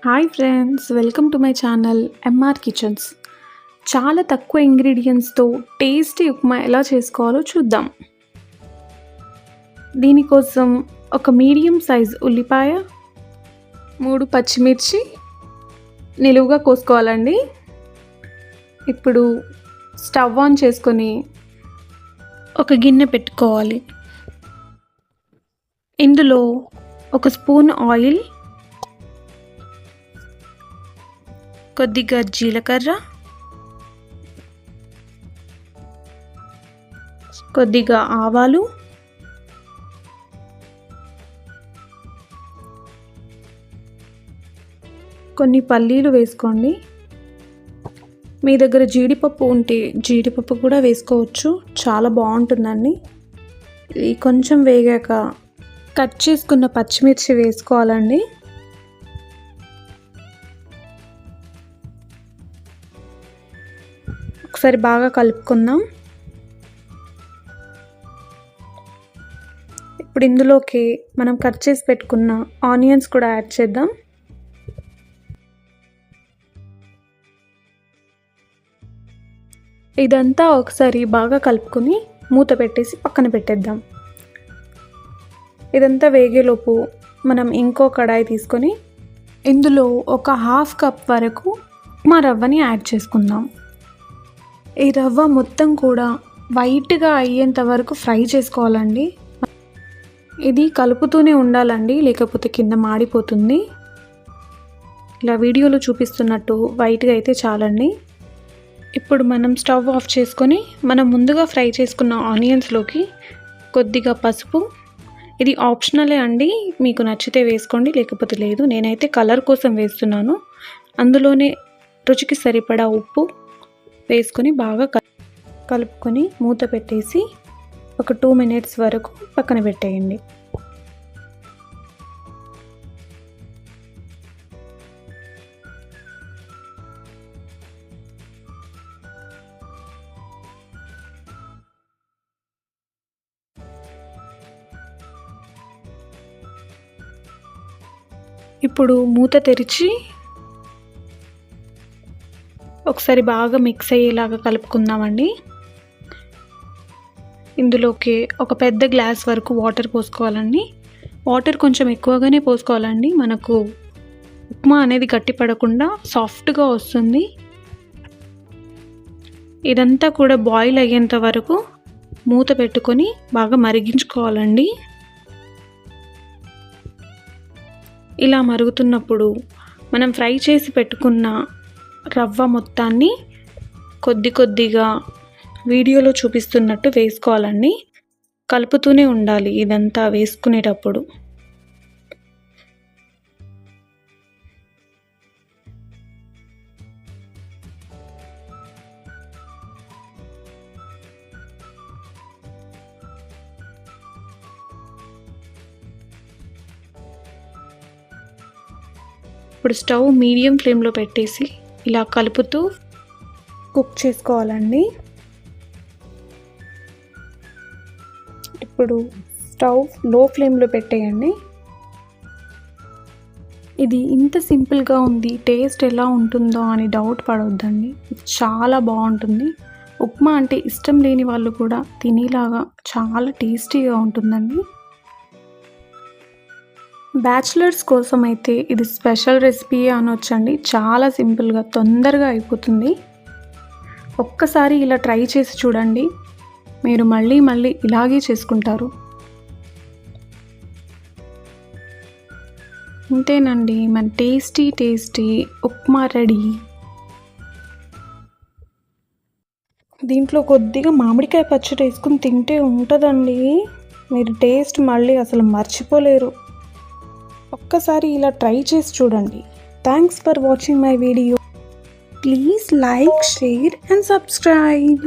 Hi friends, welcome to my channel MR kitchens. చాలా తక్కువ ఇంగ్రీడియంట్స్తో టేస్టీ ఉప్మా ఎలా చేసుకోవాలో చూద్దాం. దీనికోసం ఒక మీడియం సైజ్ ఉల్లిపాయ, 3 పచ్చిమిర్చి నిలువుగా కోసుకోవాలండి. ఇప్పుడు స్టవ్ ఆన్ చేసుకొని ఒక గిన్నె పెట్టుకోవాలి. ఇందులో 1 స్పూన్ ఆయిల్, కొద్దిగా జీలకర్ర, కొద్దిగా ఆవాలు, కొన్ని పల్లీలు వేసుకోండి. మీ దగ్గర జీడిపప్పు ఉంటే జీడిపప్పు కూడా వేసుకోవచ్చు, చాలా బాగుంటుందండి. ఇది కొంచెం వేగాక కట్ చేసుకున్న పచ్చిమిర్చి వేసుకోవాలండి. ఒకసారి బాగా కలుపుకుందాం. ఇప్పుడు ఇందులోకి మనం కట్ చేసి పెట్టుకున్న ఆనియన్స్ కూడా యాడ్ చేద్దాం. ఇదంతా ఒకసారి బాగా కలుపుకొని మూత పెట్టేసి పక్కన పెట్టేద్దాం. ఇదంతా వేగేలోపు మనం ఇంకో కడాయి తీసుకొని ఇందులో ఒక 1/2 కప్ వరకు ఉప్మా రవ్వని యాడ్ చేసుకుందాం. ఈ రవ్వ మొత్తం కూడా వైట్గా అయ్యేంత వరకు ఫ్రై చేసుకోవాలండి. ఇది కలుపుతూనే ఉండాలండి, లేకపోతే కింద మాడిపోతుంది. ఇలా వీడియోలో చూపిస్తున్నట్టు వైట్గా అయితే చాలండి. ఇప్పుడు మనం స్టవ్ ఆఫ్ చేసుకొని మనం ముందుగా ఫ్రై చేసుకున్న ఆనియన్స్లోకి కొద్దిగా పసుపు, ఇది ఆప్షనలే అండి, మీకు నచ్చితే వేసుకోండి లేకపోతే లేదు. నేనైతే కలర్ కోసం వేస్తున్నాను. అందులోనే రుచికి సరిపడా ఉప్పు వేసుకొని బాగా కలుపుకొని మూత పెట్టేసి ఒక 2 మినిట్స్ వరకు పక్కన పెట్టేయండి. ఇప్పుడు మూత తెరిచి ఒకసారి బాగా మిక్స్ అయ్యేలాగా కలుపుకుందామండి. ఇందులోకి ఒక పెద్ద గ్లాస్ వరకు వాటర్ పోసుకోవాలండి. వాటర్ కొంచెం ఎక్కువగానే పోసుకోవాలండి, మనకు ఉప్మా అనేది గట్టి పడకుండా సాఫ్ట్గా వస్తుంది. ఇదంతా కూడా బాయిల్ అయ్యేంత వరకు మూత పెట్టుకొని బాగా మరిగించుకోవాలండి. ఇలా మరుగుతున్నప్పుడు మనం ఫ్రై చేసి పెట్టుకున్న రవ్వ మొత్తాన్ని కొద్ది కొద్దిగా వీడియోలో చూపిస్తున్నట్టు వేసుకోవాలండి. కలుపుతూనే ఉండాలి ఇదంతా వేసుకునేటప్పుడు. ఇప్పుడు స్టవ్ మీడియం ఫ్లేమ్లో పెట్టేసి ఇలా కలుపుతూ కుక్ చేసుకోవాలండి. ఇప్పుడు స్టవ్ లో ఫ్లేమ్లో పెట్టేయండి. ఇది ఇంత సింపుల్గా ఉంది, టేస్ట్ ఎలా ఉంటుందో అని డౌట్ పడవద్దండి. చాలా బాగుంటుంది. ఉప్మా అంటే ఇష్టం లేని వాళ్ళు కూడా తినేలాగా చాలా టేస్టీగా ఉంటుందండి. బ్యాచిలర్స్ కోసం అయితే ఇది స్పెషల్ రెసిపీ అనొచ్చండి. చాలా సింపుల్గా తొందరగా అయిపోతుంది. ఒక్కసారి ఇలా ట్రై చేసి చూడండి, మీరు మళ్ళీ మళ్ళీ ఇలాగే చేసుకుంటారు. అంతేనండి, మన టేస్టీ ఉప్మా రెడీ. దీంట్లో కొద్దిగా మామిడికాయ పచ్చడి వేసుకుని తింటే ఉంటుందండి, మీరు టేస్ట్ మళ్ళీ అసలు మర్చిపోలేరు. ఒక్కసారి ఇలా ట్రై చేసి చూడండి. Thanks for watching my video. Please like, share and subscribe.